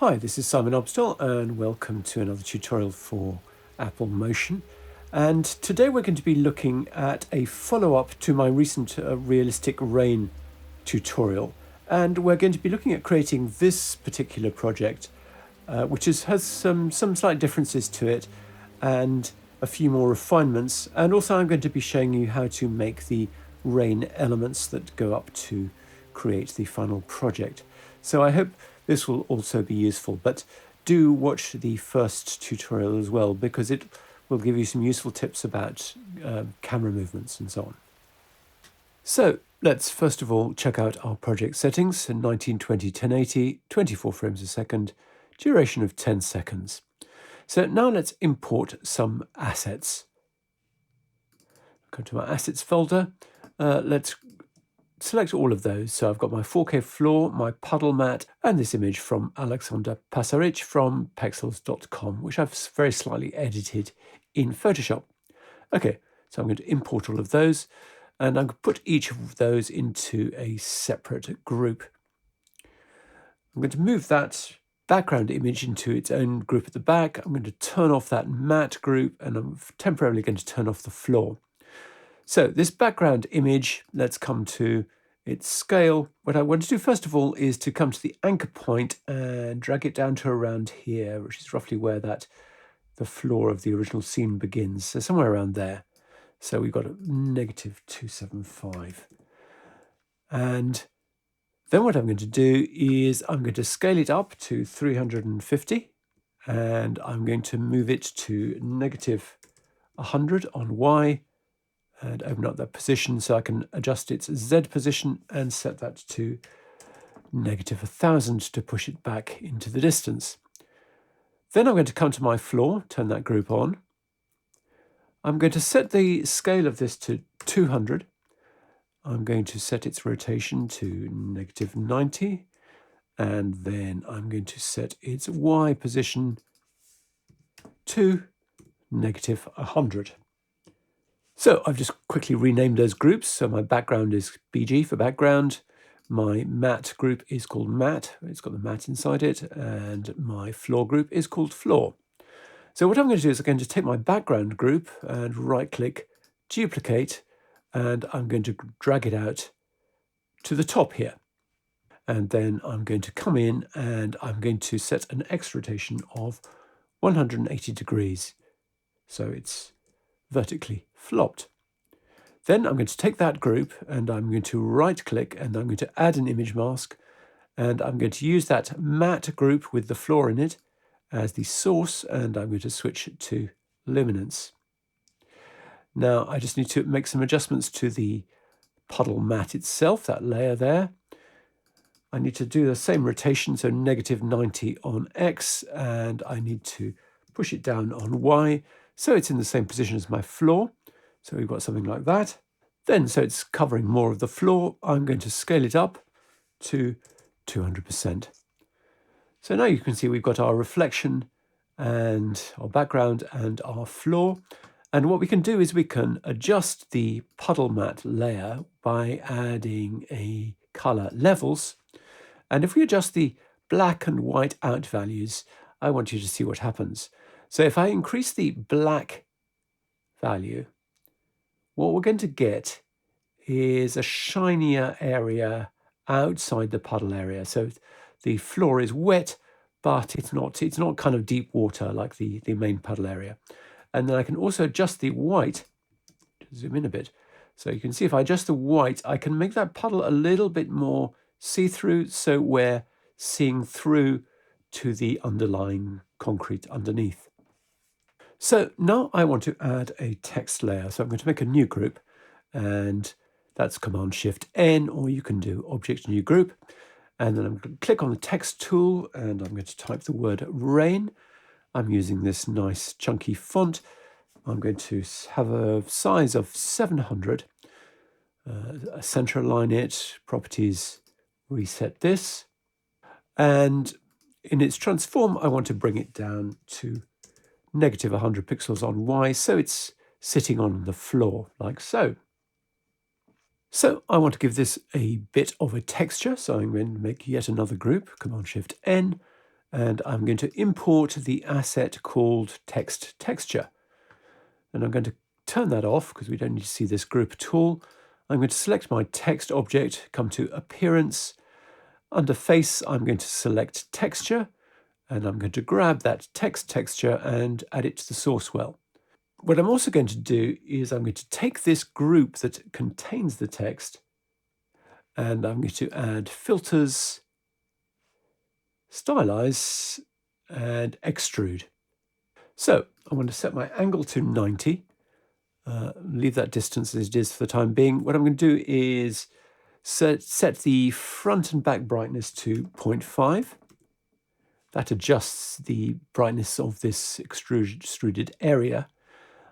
Hi, this is Simon Obstall and welcome to another tutorial for Apple Motion. And today we're going to be looking at a follow-up to my recent realistic rain tutorial. And we're going to be looking at creating this particular project, which has some slight differences to it and a few more refinements. And also I'm going to be showing you how to make the rain elements that go up to create the final project. So I hope this will also be useful, but do watch the first tutorial as well, because it will give you some useful tips about camera movements and so on. So let's first of all check out our project settings: 1920 1080, 24 frames a second, duration of 10 seconds. So now let's import some assets. Go to my assets folder. Let's select all of those. So I've got my 4K floor, my puddle mat, and this image from Alexander Pasarich from pexels.com, which I've very slightly edited in Photoshop. Okay, so I'm going to import all of those, and I'm going to put each of those into a separate group. I'm going to move that background image into its own group at the back. I'm going to turn off that matte group, and I'm temporarily going to turn off the floor. So this background image, let's come to its scale. What I want to do first of all is to come to the anchor point and drag it down to around here, which is roughly where the floor of the original scene begins. So somewhere around there. So we've got a -275. And then what I'm going to do is I'm going to scale it up to 350, and I'm going to move it to -100 on Y, and open up that position so I can adjust its Z position and set that to -1000 to push it back into the distance. Then I'm going to come to my floor, turn that group on. I'm going to set the scale of this to 200. I'm going to set its rotation to -90, and then I'm going to set its Y position to -100. So I've just quickly renamed those groups. So my background is BG for background. My matte group is called matte. It's got the matte inside it. And my floor group is called floor. So what I'm going to do is I'm going to take my background group and right-click, duplicate, and I'm going to drag it out to the top here. And then I'm going to come in and I'm going to set an X rotation of 180 degrees. So it's vertically flopped. Then I'm going to take that group and I'm going to right click and I'm going to add an image mask, and I'm going to use that matte group with the floor in it as the source, and I'm going to switch it to luminance. Now I just need to make some adjustments to the puddle mat itself, that layer there. I need to do the same rotation, so -90 on X, and I need to push it down on Y so it's in the same position as my floor. So we've got something like that. Then, so it's covering more of the floor, I'm going to scale it up to 200%. So now you can see we've got our reflection and our background and our floor. And what we can do is we can adjust the puddle mat layer by adding a color levels. And if we adjust the black and white out values, I want you to see what happens. So if I increase the black value, what we're going to get is a shinier area outside the puddle area. So the floor is wet, but it's not kind of deep water like the main puddle area. And then I can also adjust the white, zoom in a bit. So you can see if I adjust the white, I can make that puddle a little bit more see-through, so we're seeing through to the underlying concrete underneath. So now I want to add a text layer. So I'm going to make a new group, and that's Command-Shift-N, or you can do Object New Group. And then I'm going to click on the text tool, and I'm going to type the word rain. I'm using this nice chunky font. I'm going to have a size of 700, center align it, properties, reset this. And in its transform, I want to bring it down to -100 pixels on Y, so it's sitting on the floor like so. So I want to give this a bit of a texture, so I'm going to make yet another group, Command-Shift-N, and I'm going to import the asset called text texture. And I'm going to turn that off because we don't need to see this group at all. I'm going to select my text object, come to Appearance. Under Face, I'm going to select Texture, and I'm going to grab that text texture and add it to the source well. What I'm also going to do is I'm going to take this group that contains the text, and I'm going to add filters, stylize, and extrude. So I want to set my angle to 90, leave that distance as it is for the time being. What I'm going to do is set the front and back brightness to 0.5. That adjusts the brightness of this extruded area.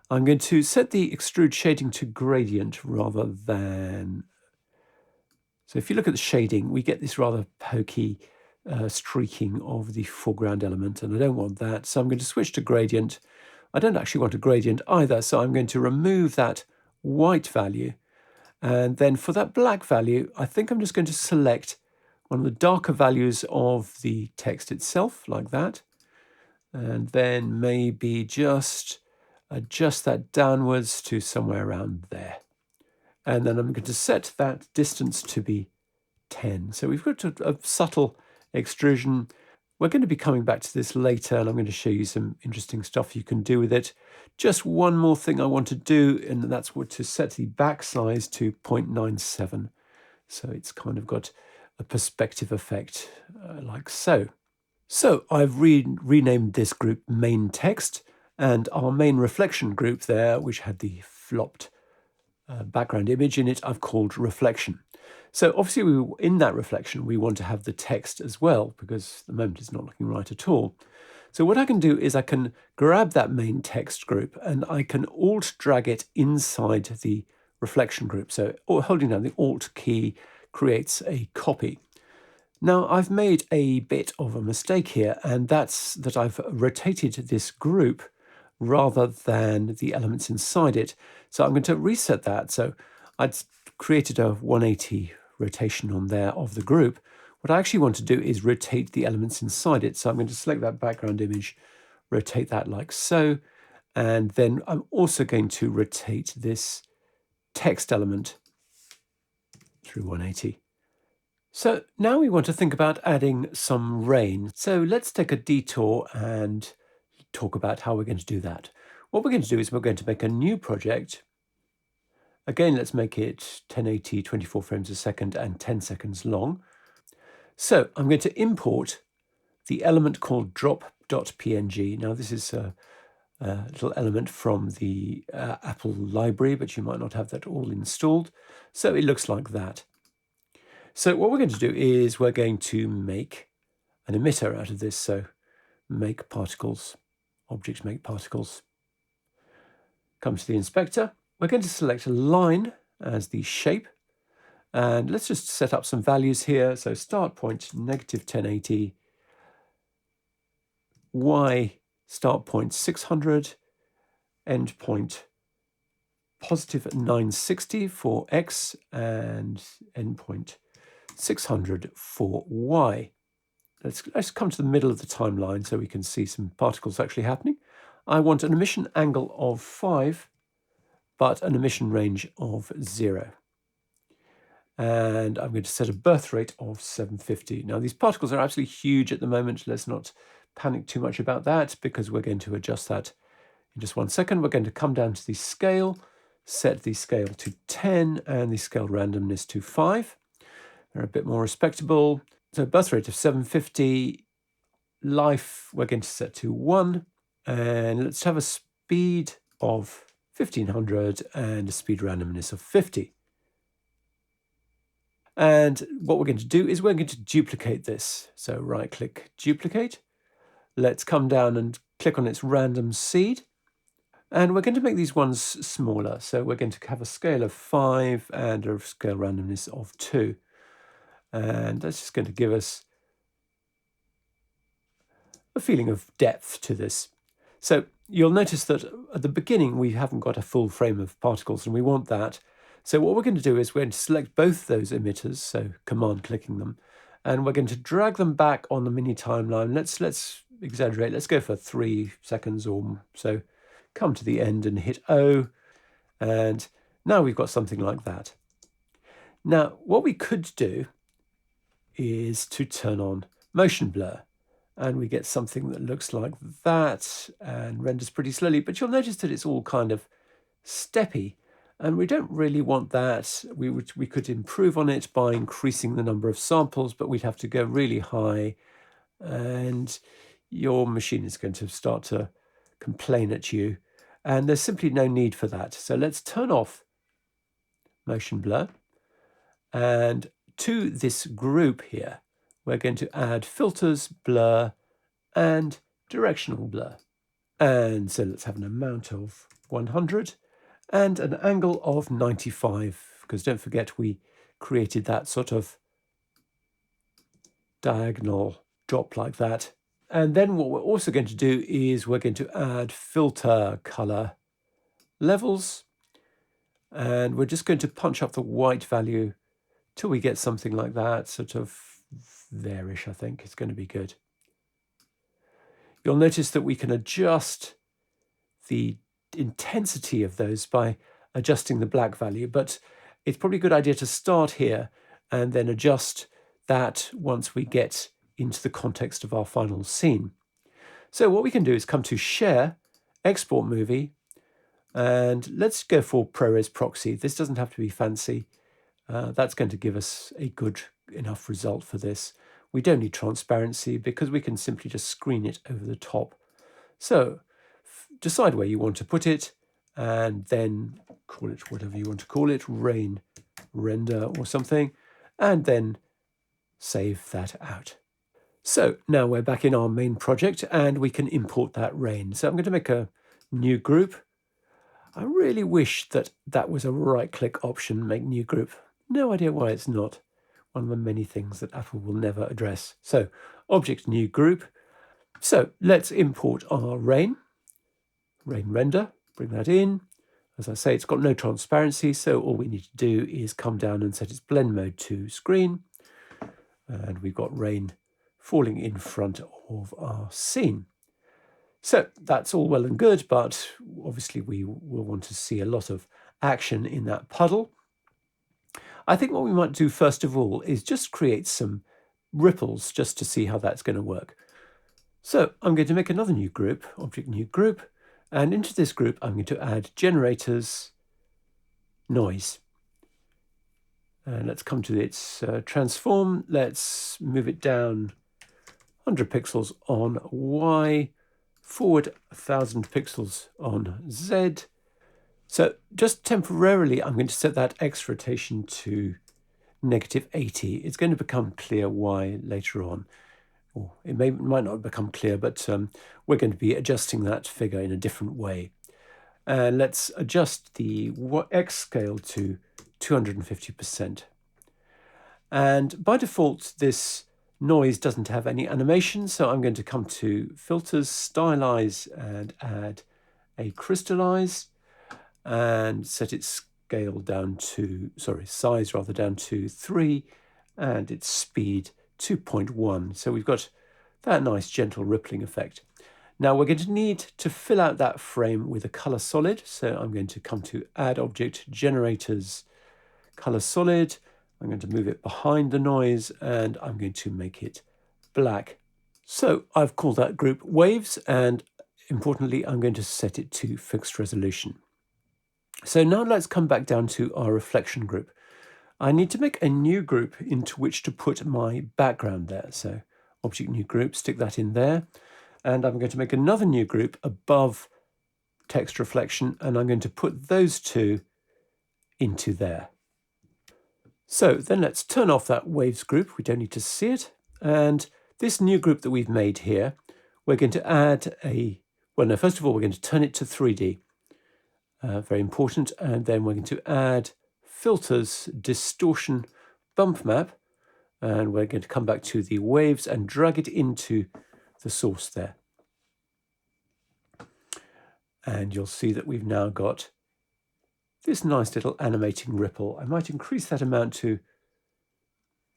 I'm going to set the extrude shading to gradient rather than... So if you look at the shading, we get this rather pokey streaking of the foreground element, and I don't want that, so I'm going to switch to gradient. I don't actually want a gradient either, so I'm going to remove that white value. And then for that black value, I think I'm just going to select one of the darker values of the text itself, like that. And then maybe just adjust that downwards to somewhere around there. And then I'm going to set that distance to be 10. So we've got a subtle extrusion. We're going to be coming back to this later, and I'm going to show you some interesting stuff you can do with it. Just one more thing I want to do, and that's what to set the back size to 0.97. So it's kind of got a perspective effect like so. So I've renamed this group main text, and our main reflection group there, which had the flopped background image in it, I've called reflection. So obviously in that reflection, we want to have the text as well, because at the moment it's not looking right at all. So what I can do is I can grab that main text group and I can Alt drag it inside the reflection group. So holding down the Alt key creates a copy. Now I've made a bit of a mistake here, and that's that I've rotated this group rather than the elements inside it. So I'm going to reset that. So I'd created a 180 rotation on there of the group. What I actually want to do is rotate the elements inside it. So I'm going to select that background image, rotate that like so, and then I'm also going to rotate this text element through 180. So now we want to think about adding some rain. So let's take a detour and talk about how we're going to do that. What we're going to do is we're going to make a new project. Again, let's make it 1080, 24 frames a second and 10 seconds long. So I'm going to import the element called drop.png. Now this is a little element from the Apple library, but you might not have that all installed. So it looks like that. So what we're going to do is we're going to make an emitter out of this. So make particles, objects make particles. Come to the inspector. We're going to select a line as the shape. And let's just set up some values here. So start point negative 1080, Y start point 600, end point positive 960 for X, and end point 600 for Y. Let's come to the middle of the timeline so we can see some particles actually happening. I want an emission angle of 5, but an emission range of 0. And I'm going to set a birth rate of 750. Now these particles are absolutely huge at the moment. Let's not panic too much about that, because we're going to adjust that in just 1 second. We're going to come down to the scale, set the scale to 10 and the scale randomness to 5. They're a bit more respectable. So birth rate of 750, life we're going to set to 1, and let's have a speed of 1500 and a speed randomness of 50. And what we're going to do is we're going to duplicate this. So right click, duplicate. Let's come down and click on its random seed. And we're going to make these ones smaller. So we're going to have a scale of 5 and a scale randomness of 2. And that's just going to give us a feeling of depth to this. So you'll notice that at the beginning we haven't got a full frame of particles, and we want that. So what we're going to do is we're going to select both those emitters, so command clicking them, And we're going to drag them back on the mini timeline. Let's exaggerate. Let's go for 3 seconds or so. Come to the end and hit O. And now we've got something like that. Now, what we could do is to turn on motion blur. And we get something that looks like that and renders pretty slowly. But you'll notice that it's all kind of steppy. And we don't really want that. We could improve on it by increasing the number of samples, but we'd have to go really high. And your machine is going to start to complain at you. And there's simply no need for that. So let's turn off motion blur. And to this group here, we're going to add filters, blur, and directional blur. And so let's have an amount of 100 and an angle of 95, because don't forget we created that sort of diagonal drop like that. And then what we're also going to do is we're going to add filter color levels. And we're just going to punch up the white value till we get something like that, sort of there-ish, I think. It's going to be good. You'll notice that we can adjust the intensity of those by adjusting the black value, but it's probably a good idea to start here and then adjust that once we get into the context of our final scene. So what we can do is come to Share, Export Movie, and let's go for ProRes Proxy. This doesn't have to be fancy. That's going to give us a good enough result for this. We don't need transparency because we can simply just screen it over the top. So decide where you want to put it and then call it whatever you want to call it, rain render or something, and then save that out. So now we're back in our main project and we can import that rain. So I'm going to make a new group. I really wish that that was a right-click option, make new group. No idea why it's not. One of the many things that Apple will never address. So object new group. So let's import our rain render, bring that in. As I say, it's got no transparency, so all we need to do is come down and set its blend mode to screen. And we've got rain falling in front of our scene. So that's all well and good, but obviously we will want to see a lot of action in that puddle. I think what we might do first of all is just create some ripples just to see how that's going to work. So I'm going to make another new group, object new group, and into this group I'm going to add generators noise. And let's come to its transform. Let's move it down 100 pixels on Y, forward 1000 pixels on Z. So just temporarily, I'm going to set that X rotation to -80. It's going to become clear Y later on. Or it might not become clear, but we're going to be adjusting that figure in a different way. And let's adjust the X scale to 250%. And by default, this noise doesn't have any animation, so I'm going to come to Filters, Stylize, and add a Crystallize, and set its scale down to, size rather, down to 3, and its speed 2.1. So we've got that nice gentle rippling effect. Now we're going to need to fill out that frame with a color solid. So I'm going to come to Add Object, Generators, Color Solid. I'm going to move it behind the noise and I'm going to make it black. So I've called that group Waves, and importantly, I'm going to set it to fixed resolution. So now let's come back down to our reflection group. I need to make a new group into which to put my background there. So object new group, stick that in there. And I'm going to make another new group above text reflection, and I'm going to put those two into there. So then let's turn off that waves group. We don't need to see it. And this new group that we've made here, we're going to add first of all, we're going to turn it to 3D. Very important. And then we're going to add filters, distortion, bump map. And we're going to come back to the waves and drag it into the source there. And you'll see that we've now got this nice little animating ripple. I might increase that amount to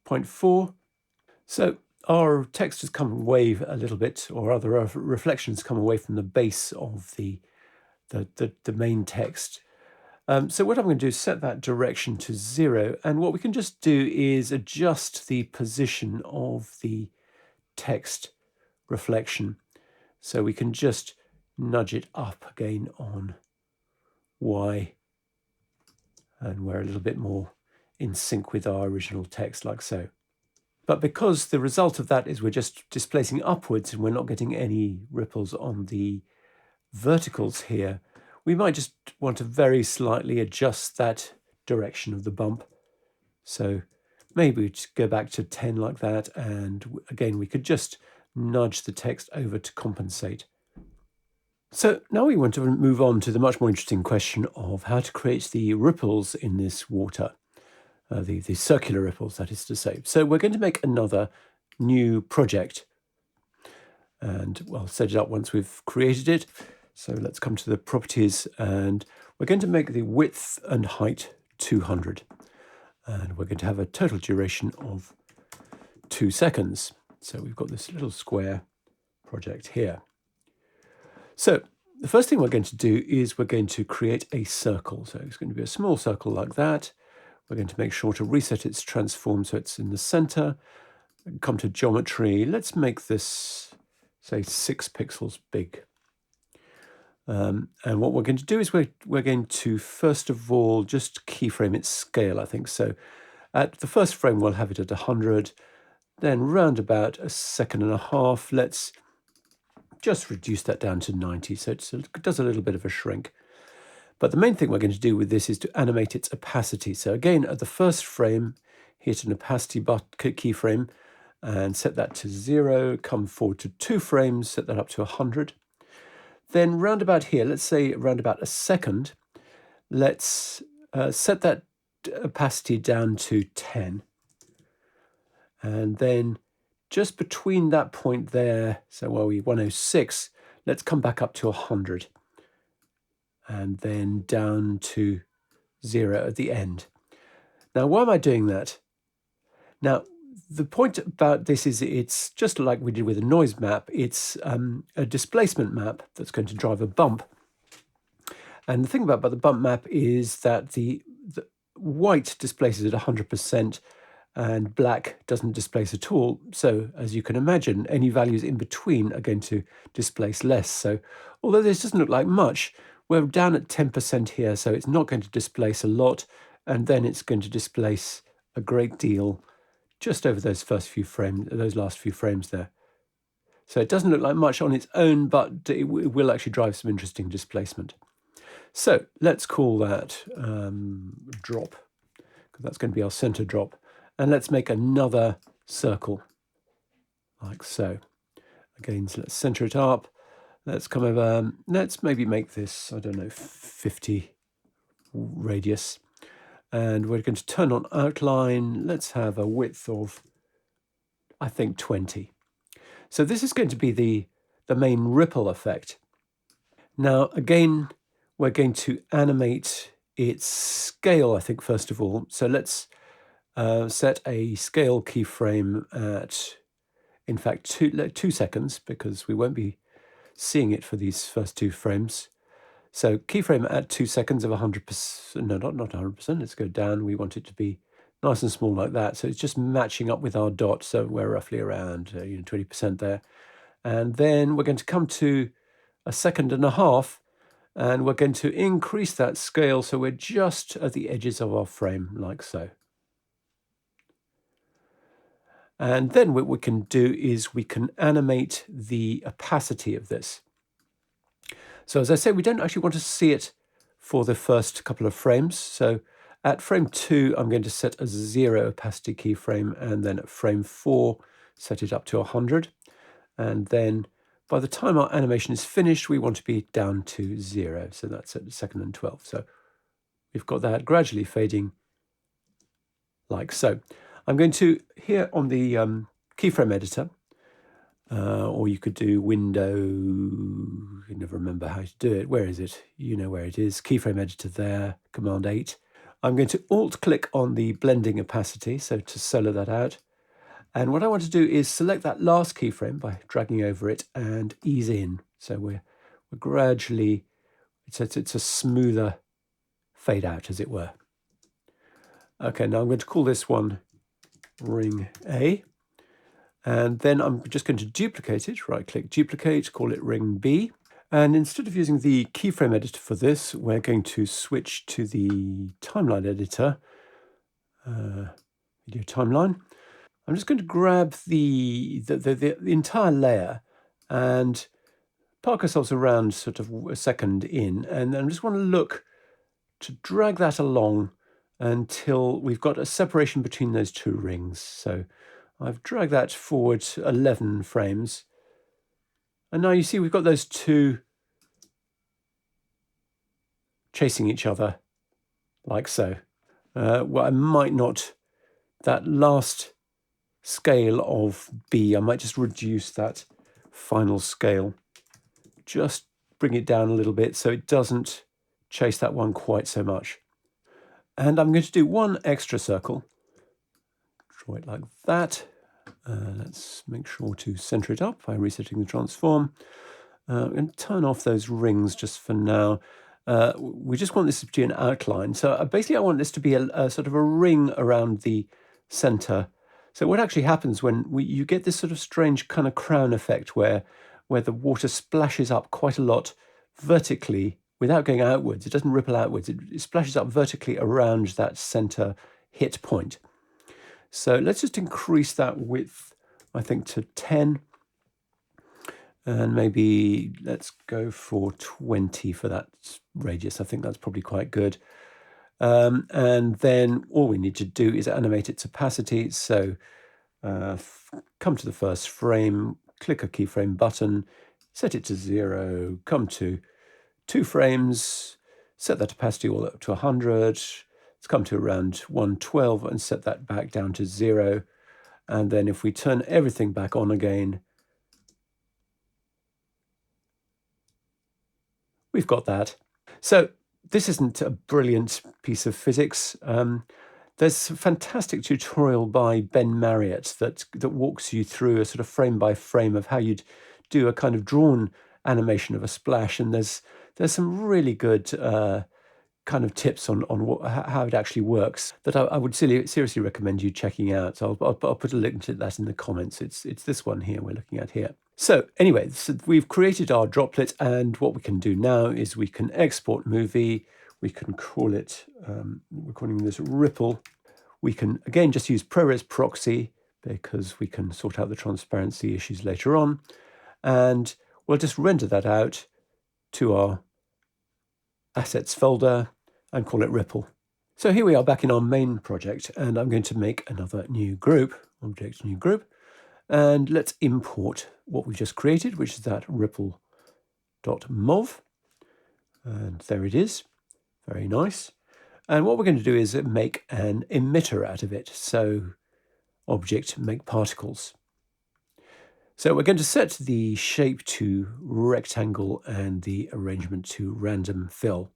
0.4. So our text has come away a little bit, or other reflections come away from the base of the main text. So what I'm going to do is set that direction to 0, and what we can just do is adjust the position of the text reflection. So we can just nudge it up again on Y, and we're a little bit more in sync with our original text, like so. But because the result of that is we're just displacing upwards and we're not getting any ripples on the verticals here, we might just want to very slightly adjust that direction of the bump. So maybe we just go back to 10 like that, and again we could just nudge the text over to compensate. So now we want to move on to the much more interesting question of how to create the ripples in this water, the circular ripples, that is to say. So we're going to make another new project, and we'll set it up once we've created it. So let's come to the properties, and we're going to make the width and height 200. And we're going to have a total duration of 2 seconds. So we've got this little square project here. So the first thing we're going to do is we're going to create a circle. So it's going to be a small circle like that. We're going to make sure to reset its transform so it's in the center. Come to geometry. Let's make this, say, 6 pixels big. And what we're going to do is we're going to, first of all, just keyframe its scale, I think. So at the first frame, we'll have it at 100. Then round about 1.5 seconds, let's just reduce that down to 90. So it does a little bit of a shrink. But the main thing we're going to do with this is to animate its opacity. So again, at the first frame, hit an opacity keyframe and set that to 0. Come forward to 2 frames, set that up to 100. Then round about here, let's say around about 1 second, let's set that opacity down to 10. And then just between that point there, so where we 106, let's come back up to 100. And then down to 0 at the end. Now, why am I doing that? Now, the point about this is it's just like we did with a noise map. It's a displacement map that's going to drive a bump. And the thing about the bump map is that the white displaces at 100% and black doesn't displace at all. So as you can imagine, any values in between are going to displace less. So although this doesn't look like much, we're down at 10% here, so it's not going to displace a lot, and then it's going to displace a great deal just over those last few frames there. So it doesn't look like much on its own, but it will actually drive some interesting displacement. So let's call that drop, because that's going to be our center drop. And let's make another circle, like so. Again, so let's center it up. Let's come over, let's maybe make this, I don't know, 50 radius. And we're going to turn on outline. Let's have a width of, I think, 20. So this is going to be the main ripple effect. Now, again, we're going to animate its scale, I think, first of all. So let's set a scale keyframe at, in fact, 2 seconds, because we won't be seeing it for these first 2 frames. So keyframe at 2 seconds of 100%, no, not 100%, let's go down. We want it to be nice and small like that. So it's just matching up with our dot. So we're roughly around 20% there. And then we're going to come to 1.5 seconds, and we're going to increase that scale. So we're just at the edges of our frame, like so. And then what we can do is we can animate the opacity of this. So as I say, we don't actually want to see it for the first couple of frames. So at frame 2, I'm going to set a 0 opacity keyframe, and then at frame 4, set it up to 100. And then by the time our animation is finished, we want to be down to 0. So that's at 1 second and 12. So we've got that gradually fading like so. I'm going to, here on the keyframe editor, or you could do window, you never remember how to do it. Where is it? You know where it is. Keyframe editor there, Command 8. I'm going to Alt-click on the blending opacity, so to solo that out. And what I want to do is select that last keyframe by dragging over it and ease in. So we're gradually, it's a smoother fade out, as it were. Okay, now I'm going to call this one ring A. And then I'm just going to duplicate it, right-click, duplicate, call it ring B. And instead of using the keyframe editor for this, we're going to switch to the timeline editor, video timeline. I'm just going to grab the entire layer and park ourselves around sort of a second in, and then I just want to look to drag that along until we've got a separation between those two rings. So I've dragged that forward 11 frames. And now you see we've got those two chasing each other, like so. Well, I might not, that last scale of B, I might just reduce that final scale. Just bring it down a little bit so it doesn't chase that one quite so much. And I'm going to do one extra circle. Draw it like that. Let's make sure to center it up by resetting the transform. And turn off those rings just for now. We just want this to be an outline. So basically I want this to be a sort of a ring around the center. So what actually happens when you get this sort of strange kind of crown effect where the water splashes up quite a lot vertically without going outwards. It doesn't ripple outwards. It splashes up vertically around that center hit point. So let's just increase that width, I think, to 10. And maybe let's go for 20 for that radius. I think that's probably quite good. And then all we need to do is animate its opacity. So come to the first frame, click a keyframe button, set it to 0, come to 2 frames, set that opacity all up to 100. Let's come to around 112 and set that back down to 0. And then if we turn everything back on again, we've got that. So this isn't a brilliant piece of physics. There's a fantastic tutorial by Ben Marriott that walks you through a sort of frame by frame of how you'd do a kind of drawn animation of a splash. And there's some really good kind of tips on how it actually works that I would seriously recommend you checking out. So I'll put a link to that in the comments. It's this one here we're looking at here. So anyway, so we've created our droplet, and what we can do now is we can export movie. We can call it, we're calling this ripple. We can, again, just use ProRes proxy because we can sort out the transparency issues later on. And we'll just render that out to our assets folder and call it ripple. So here we are back in our main project, and I'm going to make another new group, object new group. And let's import what we just created, which is that ripple.mov. And there it is. Very nice. And what we're going to do is make an emitter out of it. So object make particles. So we're going to set the shape to rectangle and the arrangement to random fill.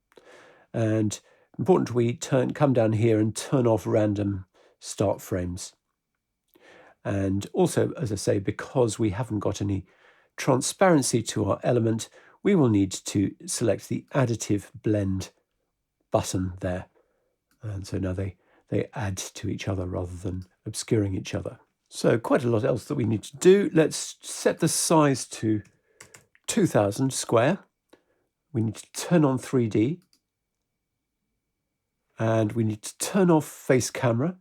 And important we come down here and turn off random start frames. And also, as I say, because we haven't got any transparency to our element, we will need to select the additive blend button there. And so now they add to each other rather than obscuring each other. So quite a lot else that we need to do. Let's set the size to 2000 square. We need to turn on 3D. And we need to turn off face camera.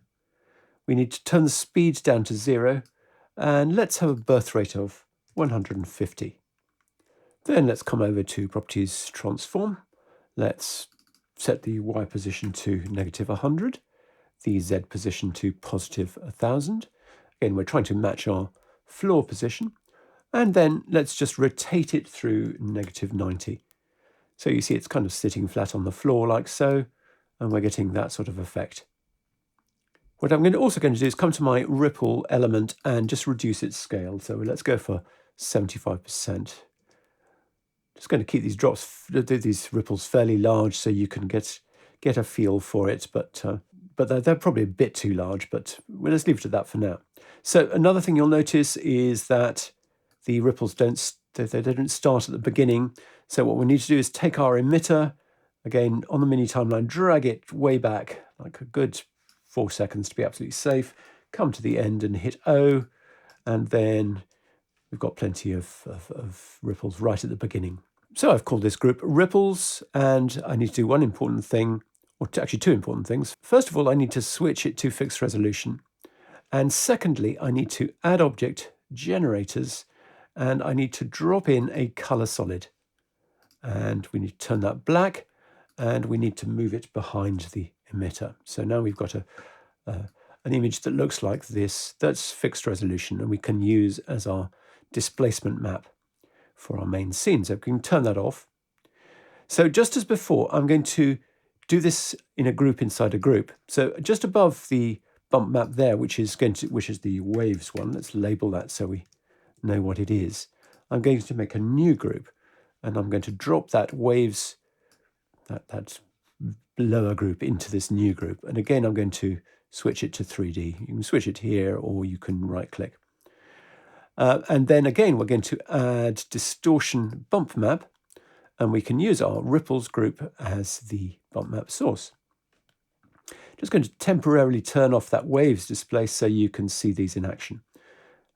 We need to turn the speed down to 0, and let's have a birth rate of 150. Then let's come over to Properties Transform. Let's set the Y position to -100, the Z position to +1000. Again, we're trying to match our floor position. And then let's just rotate it through -90. So you see it's kind of sitting flat on the floor like so, and we're getting that sort of effect. What I'm also going to do is come to my ripple element and just reduce its scale. So let's go for 75%. Just going to keep these ripples fairly large so you can get a feel for it, but they're probably a bit too large, but let's leave it at that for now. So another thing you'll notice is that the ripples don't start at the beginning. So what we need to do is take our emitter, again on the mini timeline, drag it way back, like a good 4 seconds to be absolutely safe, come to the end and hit O, and then we've got plenty of ripples right at the beginning. So I've called this group ripples, and I need to do one important thing, or actually two important things. First of all, I need to switch it to fixed resolution. And secondly, I need to add object generators, and I need to drop in a color solid. And we need to turn that black, and we need to move it behind the emitter. So now we've got an image that looks like this. That's fixed resolution, and we can use as our displacement map for our main scene. So we can turn that off. So just as before, I'm going to do this in a group inside a group. So just above the bump map there, which is the waves one, let's label that so we know what it is. I'm going to make a new group, and I'm going to drop that waves, that lower group, into this new group. And again, I'm going to switch it to 3D. You can switch it here, or you can right click. And then again, we're going to add distortion bump map, and we can use our ripples group as the bump map source. Just going to temporarily turn off that waves display so you can see these in action.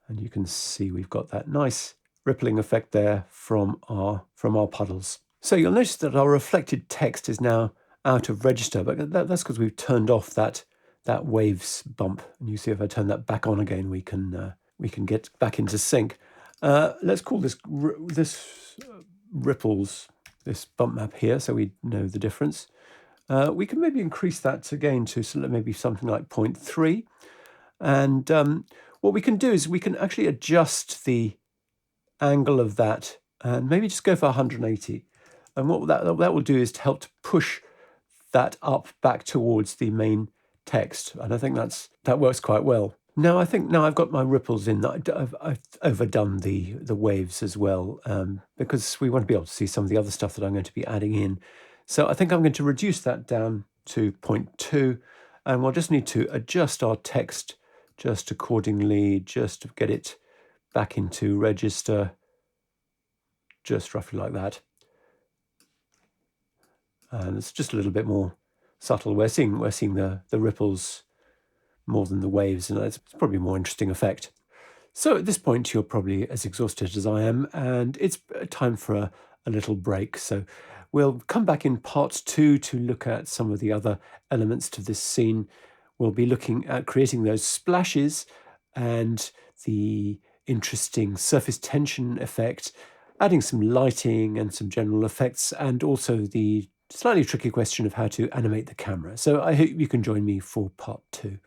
And you can see we've got that nice rippling effect there from our puddles. So you'll notice that our reflected text is now out of register, but that's because we've turned off that waves bump. And you see if I turn that back on again, we can get back into sync. Let's call this ripples, this bump map here, so we know the difference. We can maybe increase that again to maybe something like 0.3. And what we can do is we can actually adjust the angle of that and maybe just go for 180. And what that will do is to help to push that up back towards the main text. And I think that works quite well. Now I think I've got my ripples in. I've overdone the waves as well, because we want to be able to see some of the other stuff that I'm going to be adding in. So I think I'm going to reduce that down to 0.2, and we'll just need to adjust our text just accordingly, just to get it back into register, just roughly like that. And it's just a little bit more subtle. We're seeing the ripples more than the waves, and it's probably a more interesting effect. So at this point, you're probably as exhausted as I am, and it's time for a little break. So we'll come back in part 2 to look at some of the other elements to this scene. We'll be looking at creating those splashes and the interesting surface tension effect, adding some lighting and some general effects, and also the slightly tricky question of how to animate the camera. So I hope you can join me for part 2.